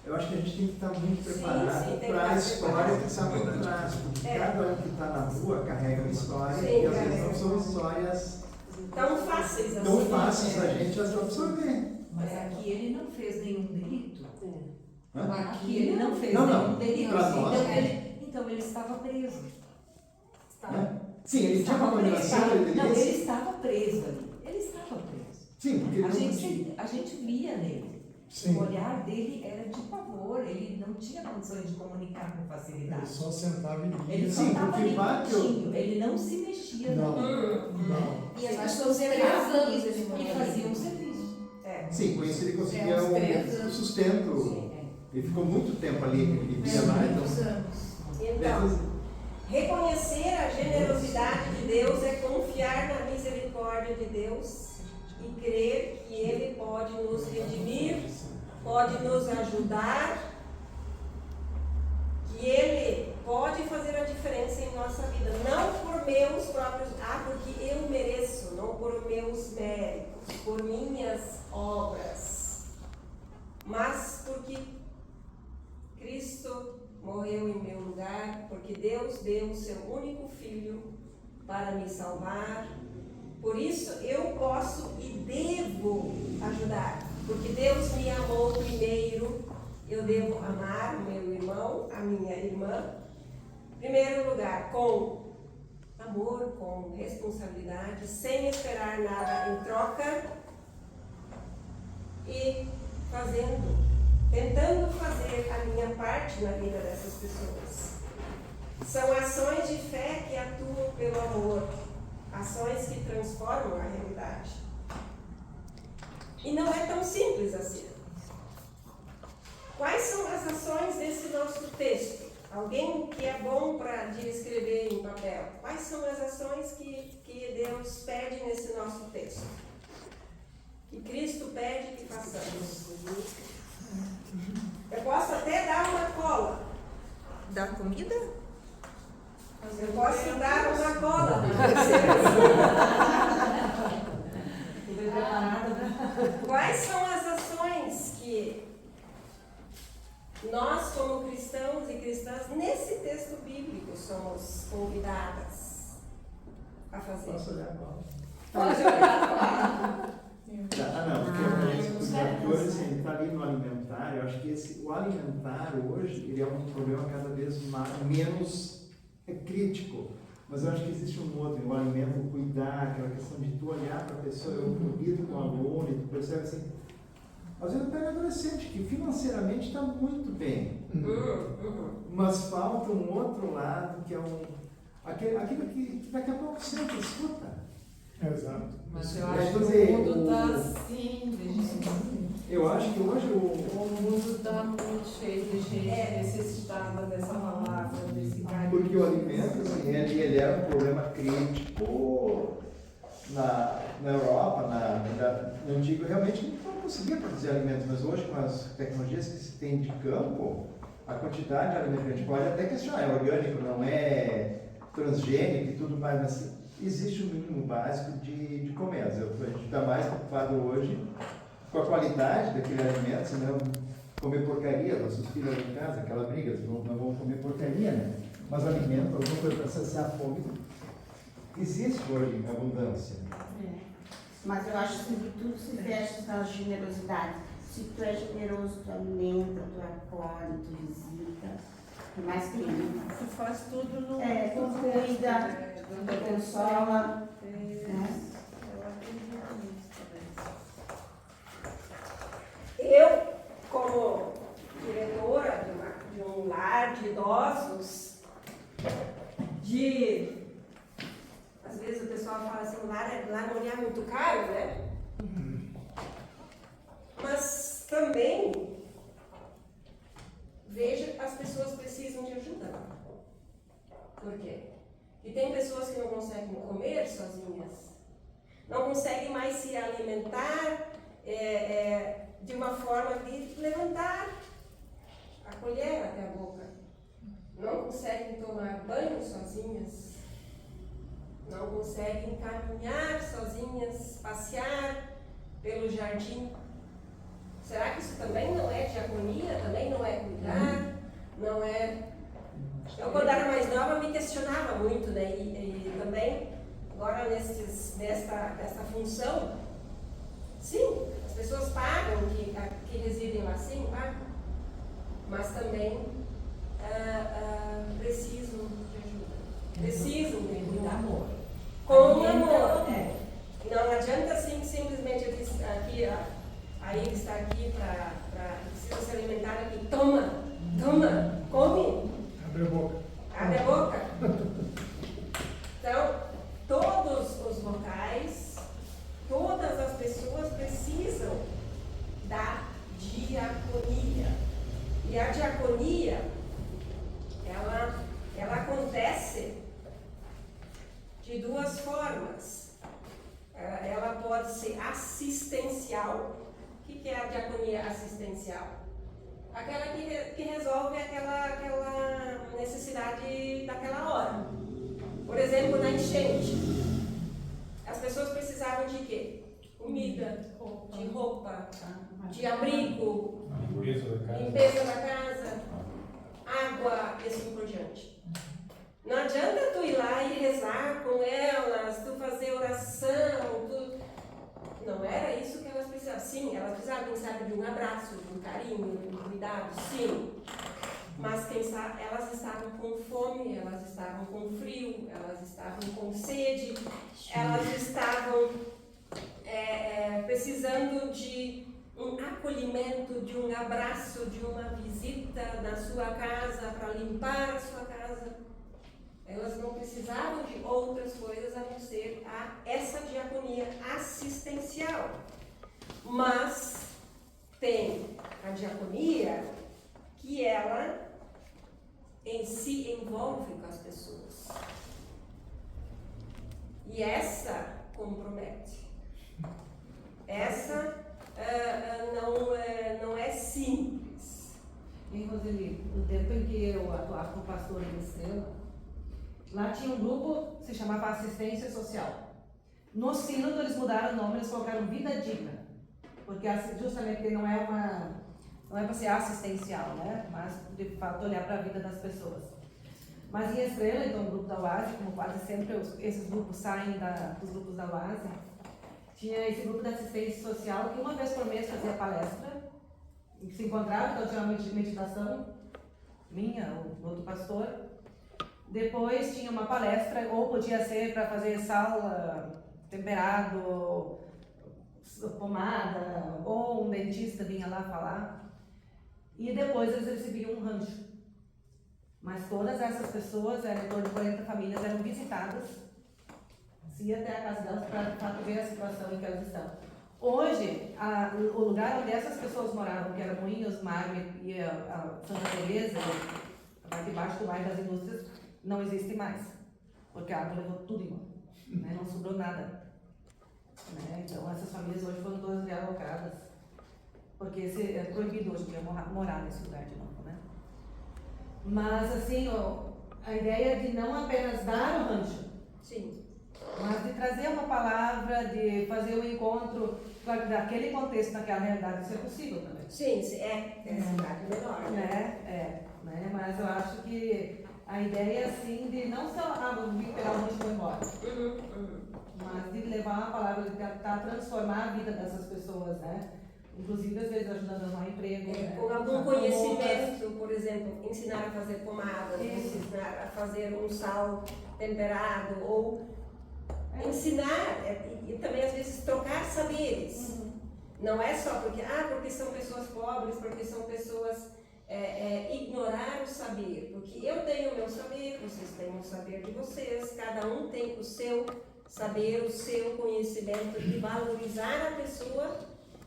eu acho que a gente tem que estar muito preparado para a história que está por trás. Porque cada um que está na rua carrega uma história e às vezes não são histórias tão fáceis assim. tão fáceis da gente absorver. Mas aqui ele não fez nenhum delito. Hã? Aqui ele não fez Não, nenhum não. delito. Pra nós, Então ele estava preso. Né? Sim, ele tinha uma condenação. Não, ele estava preso ali. Ele estava preso. Sim, porque ele não tinha. A gente via nele. Sim. O olhar dele era de pavor. Ele não tinha condições de comunicar com Ele facilidade. só sentava e lia. Ele só Sim, estava porque ali vai que eu- quietinho. Ele não se mexia. Não, não. não. E as Acho que pessoas uns 3 entravam anos ele e morou faziam ali. um serviço. Sim, com isso ele conseguia uns 3 o anos. sustento. Ele ficou muito tempo ali, ele vivia lá. Muitos Então, anos. Então, reconhecer a generosidade de Deus é confiar na misericórdia de Deus e crer que Ele pode nos redimir, pode nos ajudar, que Ele pode fazer a diferença em nossa vida, não por meus próprios, porque eu mereço, não por meus méritos, por minhas obras, mas porque Cristo morreu em meu lugar, porque Deus deu o seu único filho para me salvar. Por isso eu posso e devo ajudar, porque Deus me amou primeiro. Eu devo amar o meu irmão, a minha irmã, em primeiro lugar, com amor, com responsabilidade, sem esperar nada em troca e tentando fazer a minha parte na vida dessas pessoas. São ações de fé que atuam pelo amor, ações que transformam a realidade. E não é tão simples assim. Quais são as ações desse nosso texto? Alguém que é bom de escrever em papel. Quais são as ações que Deus pede nesse nosso texto? Que Cristo pede que façamos. Eu posso até dar uma cola. Da comida? Eu posso dar uma cola para vocês. Quais são as ações que nós, como cristãos e cristãs, nesse texto bíblico, somos convidadas a fazer? posso olhar agora? Pode olhar. Não, porque os atores, ele está ali no alimentar. Eu acho que o alimentar hoje, ele é um problema cada vez menos crítico. Mas eu acho que existe um outro, o alimento, o cuidar, aquela questão de tu olhar para a pessoa, eu lido com o aluno e tu percebe assim. Às vezes eu pego adolescente que financeiramente está muito bem, mas falta um outro lado que é aquilo que daqui a pouco sempre escuta. Exato. Mas eu Quer acho que dizer, o mundo está assim, eu acho que hoje o mundo está muito cheio de gente necessitada dessa palavra, desse carinho. porque o alimento, assim, ele era um problema crítico na Europa, no antigo, realmente não conseguia produzir alimentos, mas hoje com as tecnologias que se tem de campo, a quantidade de alimentos que a gente pode até questionar, é orgânico, não é transgênico e tudo mais, mas existe um mínimo básico de comer. A gente está mais preocupado hoje com a qualidade daquele alimento, senão comer porcaria, nossos filhos em casa, aquela briga, não vão comer porcaria, né? Mas alimento, alguma coisa para saciar a fome, existe hoje abundância. Mas eu acho que tudo se fecha na generosidade. Se tu é generoso, tu alimenta, tu acolhe, tu visita. O que mais tem? Tu faz tudo no Tu cuida, tu consola. Eu acredito nisso também. Eu, como diretora de um lar de idosos, às vezes o pessoal fala assim, lá não é muito caro, né? Mas também vejo as pessoas precisam de ajuda. Por quê? E tem pessoas que não conseguem comer sozinhas, não conseguem mais se alimentar de uma forma de levantar a colher até a boca. Não conseguem tomar banho sozinhas, não conseguem caminhar sozinhas, passear pelo jardim. Será que isso também não é diaconia? Também não é cuidar? Não é... Eu, quando era mais nova, me questionava muito, né? E também, agora nesta função, sim, as pessoas pagam que residem lá, sim, pagam, mas também precisam de ajuda, precisam de cuidar. amor. Com amor. Não adianta assim simplesmente aqui, a Iris está aqui precisa se alimentar aqui. Toma, come. Abre a boca. Abre a boca. Então, todos os locais, todas as pessoas precisam da diaconia. E a diaconia, ela acontece de duas formas. Ela pode ser assistencial. O que é a diaconia assistencial? Aquela que resolve aquela necessidade daquela hora. Por exemplo, na enchente, as pessoas precisavam de quê? Comida, de roupa, de abrigo, limpeza da casa, água, e assim por diante. Não adianta tu ir lá e rezar com elas, tu fazer oração, não era isso que elas precisavam. Sim, elas precisavam, sabe, de um abraço, de um carinho, de um cuidado, sim. Mas quem sabe, elas estavam com fome, elas estavam com frio, elas estavam com sede, elas estavam precisando de um acolhimento, de um abraço, de uma visita na sua casa, para limpar a sua casa. Elas não precisavam de outras coisas a não ser essa diaconia assistencial. Mas tem a diaconia que ela em si envolve com as pessoas. E essa compromete. Essa não é simples. E Roseli, no tempo em que eu atuava como pastora em Estrela, lá tinha um grupo que se chamava Assistência Social. No sínodo eles mudaram o nome, eles colocaram Vida Digna, porque justamente não é para ser assistencial, né? Mas de fato olhar para a vida das pessoas. Mas em Estrela, então o grupo da UASE, como quase sempre esses grupos saem dos grupos da UASE, tinha esse grupo de assistência social que uma vez por mês fazia palestra, se encontrava, então tinha uma meditação minha, ou outro pastor. Depois tinha uma palestra, ou podia ser para fazer sal temperado, pomada, ou um dentista vinha lá falar. E depois eles recebiam um rancho. Mas todas essas pessoas, em torno de 40 famílias, eram visitadas, se ia até a casa delas para de fato ver a situação em que elas estão. Hoje, o lugar onde essas pessoas moravam, que era Moinhos, Marme e a Santa Teresa, a parte de baixo do bairro das Indústrias, não existe mais, porque a água levou tudo embora, né? Não sobrou nada. Né? Então essas famílias hoje foram todas realocadas, porque é proibido hoje em dia morar nesse lugar de novo, né? Mas assim, a ideia de não apenas dar o rancho, sim, mas de trazer uma palavra, de fazer um encontro daquele contexto, naquela realidade, isso é possível também. Sim, é cidade menor, né? Né? Mas eu acho que a ideia assim de não só vou esperar o bicho for embora, mas de levar a palavra, de tentar transformar a vida dessas pessoas, né? Inclusive, às vezes, ajudando a arrumar emprego. Né? Com algum conhecimento, por exemplo, ensinar a fazer pomada, ensinar a fazer um sal temperado, ou ensinar, e também às vezes trocar saberes. Não é só porque são pessoas pobres, porque são pessoas... ignorar o saber, porque eu tenho o meu saber, vocês têm o saber de vocês, cada um tem o seu saber, o seu conhecimento, de valorizar a pessoa,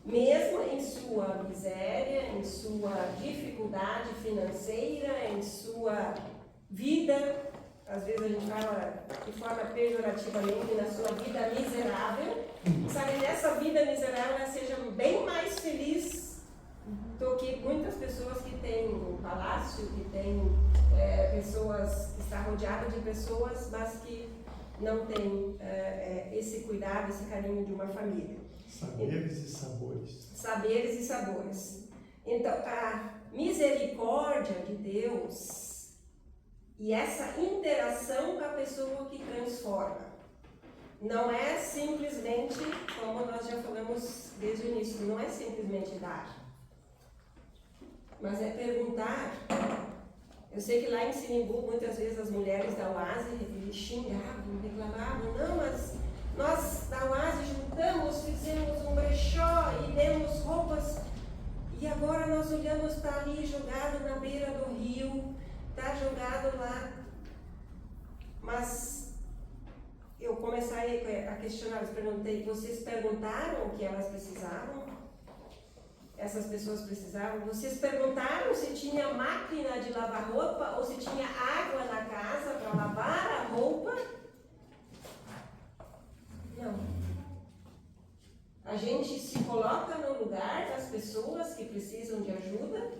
mesmo em sua miséria, em sua dificuldade financeira, em sua vida, às vezes a gente fala de forma pejorativamente, na sua vida miserável, sabe, nessa vida miserável ela seja bem mais feliz do que muitas pessoas que têm um palácio, que têm pessoas, que está rodeada de pessoas, mas que não têm esse cuidado, esse carinho de uma família. Saberes e sabores. Saberes e sabores. Então, a misericórdia de Deus e essa interação com a pessoa que transforma. Não é simplesmente, como nós já falamos desde o início, não é simplesmente dar. Mas é perguntar. Eu sei que lá em Sinimbu, muitas vezes as mulheres da UASE xingavam, reclamavam, não, mas nós da UASE juntamos, fizemos um brechó e demos roupas, e agora nós olhamos, está ali jogado na beira do rio, está jogado lá. Mas eu comecei a questionar, eu perguntei, vocês perguntaram o que elas precisavam? Essas pessoas precisavam? Vocês perguntaram se tinha máquina de lavar roupa ou se tinha água na casa para lavar a roupa? Não. A gente se coloca no lugar das pessoas que precisam de ajuda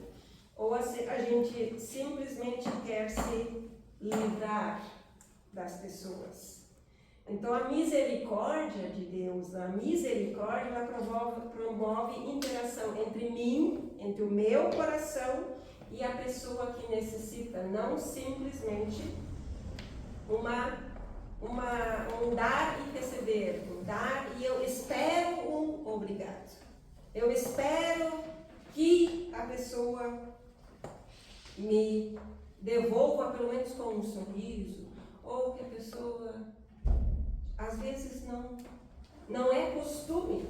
ou a gente simplesmente quer se livrar das pessoas? Então, a misericórdia de Deus, a misericórdia, ela promove interação entre mim, entre o meu coração e a pessoa que necessita, não simplesmente um dar e receber, um dar e eu espero um obrigado. Eu espero que a pessoa me devolva pelo menos com um sorriso, ou que a pessoa... Às vezes não é costume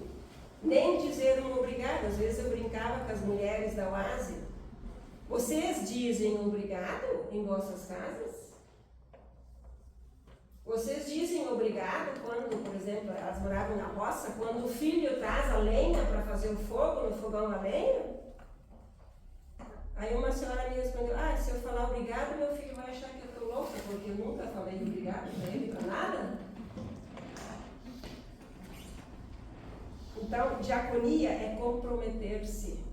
nem dizer um obrigado. Às vezes eu brincava com as mulheres da UASE. Vocês dizem obrigado em vossas casas? Vocês dizem obrigado quando, por exemplo, elas moravam na roça, quando o filho traz a lenha para fazer o fogo no fogão a lenha? Aí uma senhora me respondeu, se eu falar obrigado, meu filho vai achar que eu estou louca, porque eu nunca falei obrigado para ele, para nada. Então, diaconia é comprometer-se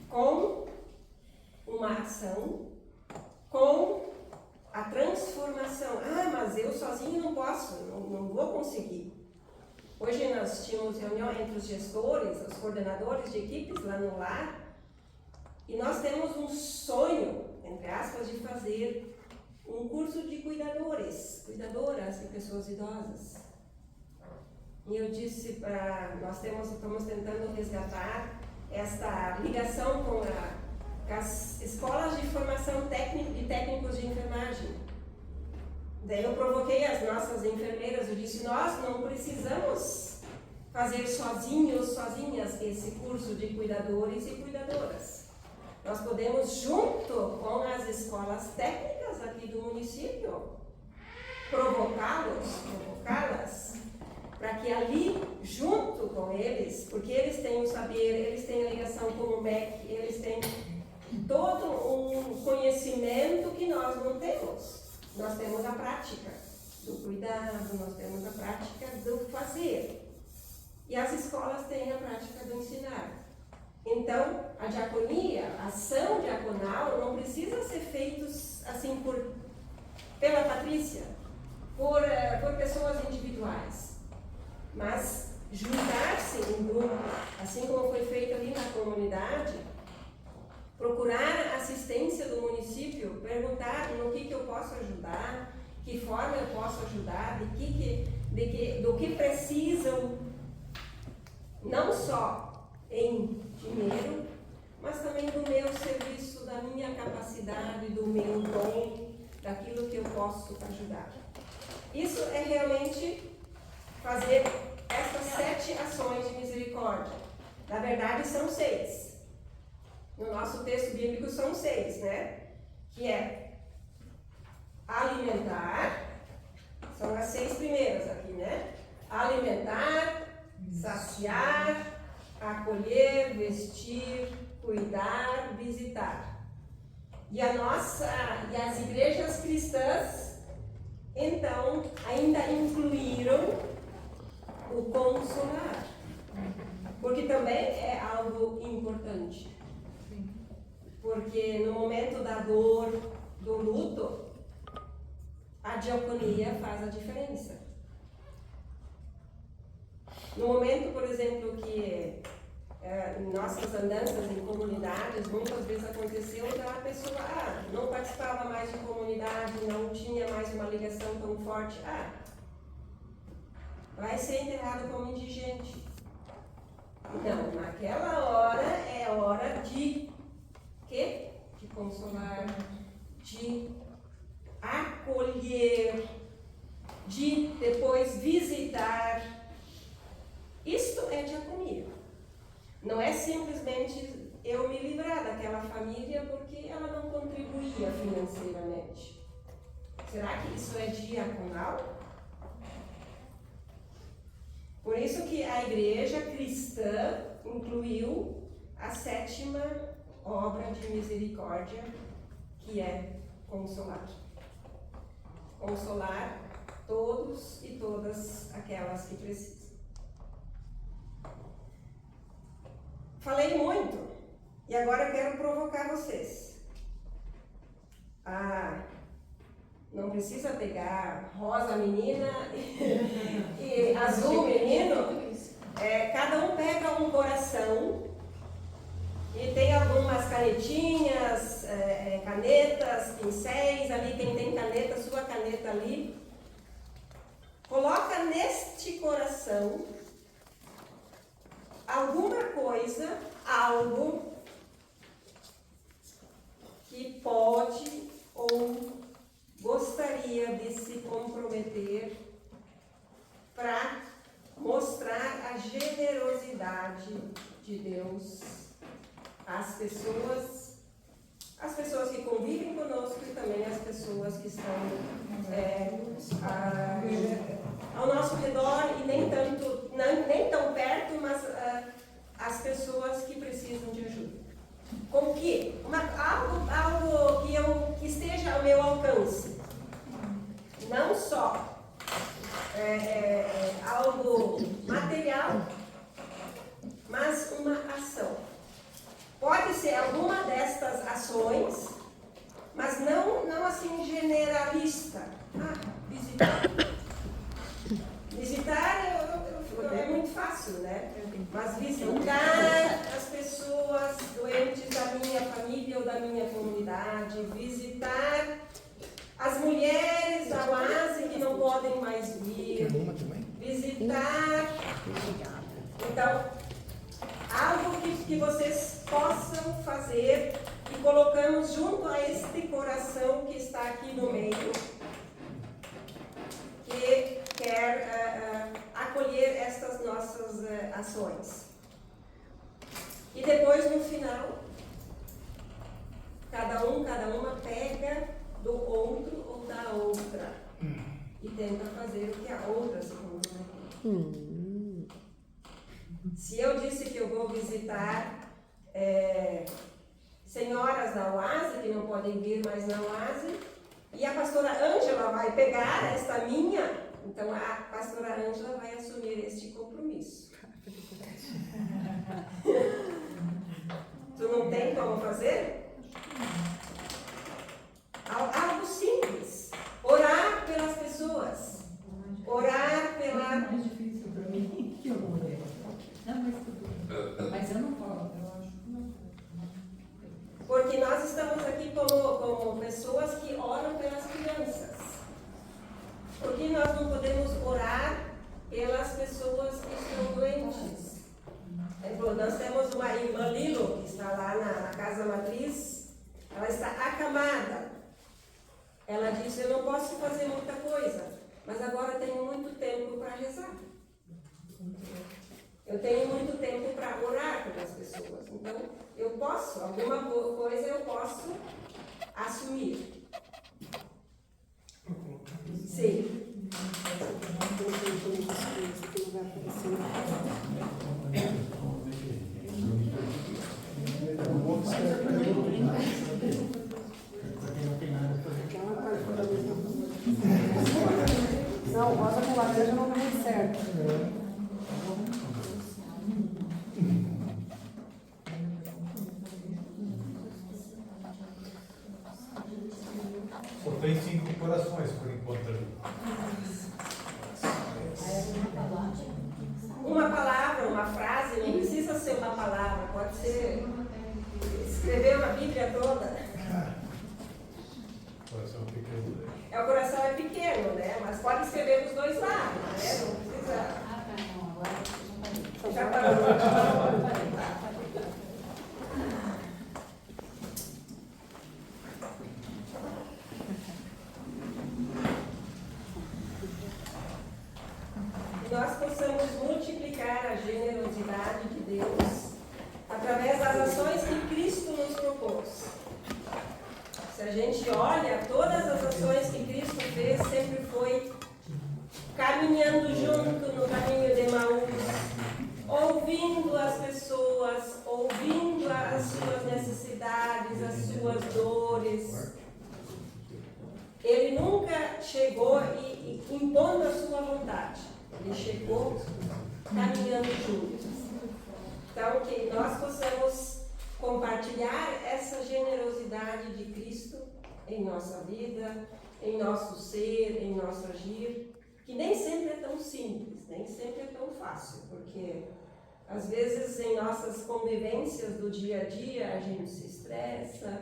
com uma ação, com a transformação. Mas eu sozinho não posso, não vou conseguir. Hoje nós tínhamos reunião entre os gestores, os coordenadores de equipes lá no lar, e nós temos um sonho, entre aspas, de fazer um curso de cuidadoras e pessoas idosas. E eu disse, nós estamos tentando resgatar esta ligação com as escolas de formação de técnicos de enfermagem. Daí eu provoquei as nossas enfermeiras, eu disse, nós não precisamos fazer sozinhas esse curso de cuidadores e cuidadoras. Nós podemos, junto com as escolas técnicas aqui do município, provocá-las, para que ali, junto com eles, porque eles têm o saber, eles têm a ligação com o MEC, eles têm todo um conhecimento que nós não temos. Nós temos a prática do cuidado, nós temos a prática do fazer. E as escolas têm a prática do ensinar. Então, a diaconia, a ação diaconal, não precisa ser feita assim pela Patrícia, por pessoas individuais. Mas juntar-se em grupo, assim como foi feito ali na comunidade, procurar a assistência do município, perguntar no que eu posso ajudar, que forma eu posso ajudar, do que precisam, não só em dinheiro, mas também do meu serviço, da minha capacidade, do meu dom, daquilo que eu posso ajudar. Isso é realmente fazer essas 7 ações de misericórdia. Na verdade, são 6. No nosso texto bíblico são 6, né? Que é alimentar, são as 6 primeiras aqui, né? Alimentar, saciar, acolher, vestir, cuidar, visitar. E as igrejas cristãs, então, ainda incluíram o consolar, porque também é algo importante. Porque no momento da dor, do luto, a diaconia faz a diferença. No momento, por exemplo, que em nossas andanças em comunidades, muitas vezes aconteceu da pessoa não participava mais de comunidade, não tinha mais uma ligação tão forte. Vai ser enterrado como indigente. Não, naquela hora é hora de quê? De consolar, de acolher, de depois visitar. Isto é diaconia. Não é simplesmente eu me livrar daquela família porque ela não contribuía financeiramente. Será que isso é diaconal? Por isso que a igreja cristã incluiu a 7ª obra de misericórdia, que é consolar. Consolar todos e todas aquelas que precisam. Falei muito e agora eu quero provocar vocês. Não precisa pegar rosa menina e azul menino. Cada um pega um coração e tem algumas canetinhas, canetas, pincéis ali, quem tem caneta, sua caneta ali. Coloca neste coração alguma coisa, algo que pode ou gostaria de se comprometer para mostrar a generosidade de Deus às pessoas que convivem conosco e também às pessoas que estão ao nosso redor e nem tão perto, mas as pessoas que precisam de ajuda. Com que? Algo que esteja ao meu alcance. Não só algo material, mas uma ação. Pode ser alguma destas ações, mas não assim generalista. Visitar. Visitar é muito fácil, né? Mas visitar as pessoas doentes da minha família ou da minha comunidade, visitar as mulheres da oase que não podem mais vir, visitar. Então, algo que vocês possam fazer e colocamos junto a este coração que está aqui no meio, que quer acolher estas nossas ações. E depois, no final, cada uma pega do outro ou da outra e tenta fazer o que a outra se comprometeu. Se eu disse que eu vou visitar senhoras da oase, que não podem vir mais na oase, e a pastora Ângela vai pegar esta minha, então a pastora Ângela vai assumir este compromisso. Tu não tem como fazer? Algo simples. Orar pelas pessoas. Orar pela... É mais difícil para mim que eu vou ler. Não, mas tudo bem. Mas eu não falo, eu acho que não. sabe? Eu tenho muito tempo para orar pelas pessoas. Então, eu posso, alguma coisa eu posso assumir. Sim. Não, rosa com laranja não dá muito certo. Só tem 5 corações por enquanto ali. Uma palavra, uma frase, não precisa ser uma palavra, pode ser escrever uma Bíblia toda. Coração pequeno. O coração é pequeno, né? Mas pode escrever dos dois lados, né? Não precisa. Ah, tá, não, agora Já parou. Nós possamos multiplicar a generosidade de Deus através das ações que Cristo nos propôs. Se a gente olha, todas as ações que Cristo fez sempre foi caminhando junto no caminho de Emaús, ouvindo as pessoas, ouvindo as suas necessidades, as suas dores. Ele nunca chegou e impondo a sua vontade. Ele chegou caminhando juntos. Então, que nós possamos compartilhar essa generosidade de Cristo em nossa vida, em nosso ser, em nosso agir, que nem sempre é tão simples, nem sempre é tão fácil, porque às vezes em nossas convivências do dia a dia a gente se estressa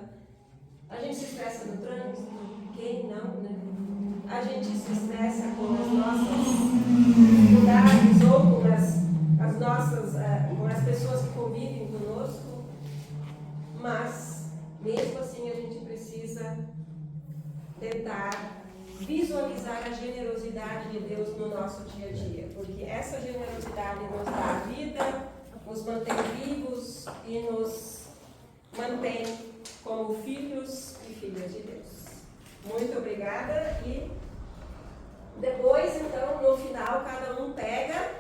no trânsito, quem não, né? A gente se estressa com as nossas dificuldades ou com as pessoas que convivem conosco, mas mesmo assim a gente precisa tentar visualizar a generosidade de Deus no nosso dia a dia, porque essa generosidade nos dá vida, nos mantém vivos e nos mantém como filhos e filhas de Deus. Muito obrigada e depois, então, no final, cada um pega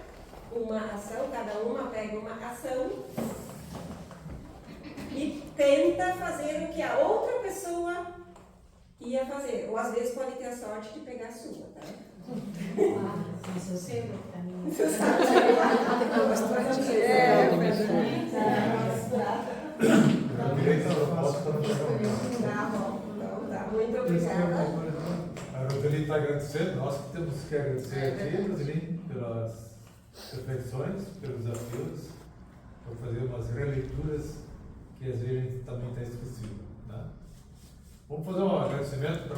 uma ação, cada uma pega uma ação e tenta fazer o que a outra pessoa ia fazer. Ou às vezes pode ter a sorte de pegar a sua, tá? Isso eu sei, pra mim. Tá bom, então tá. Muito obrigada. A Roseli está agradecendo, nós que temos que agradecer a ti, Roseli, pelas reflexões, pelos desafios, por fazer umas releituras que às vezes a gente também está esquecido. Né? Vamos fazer um agradecimento para a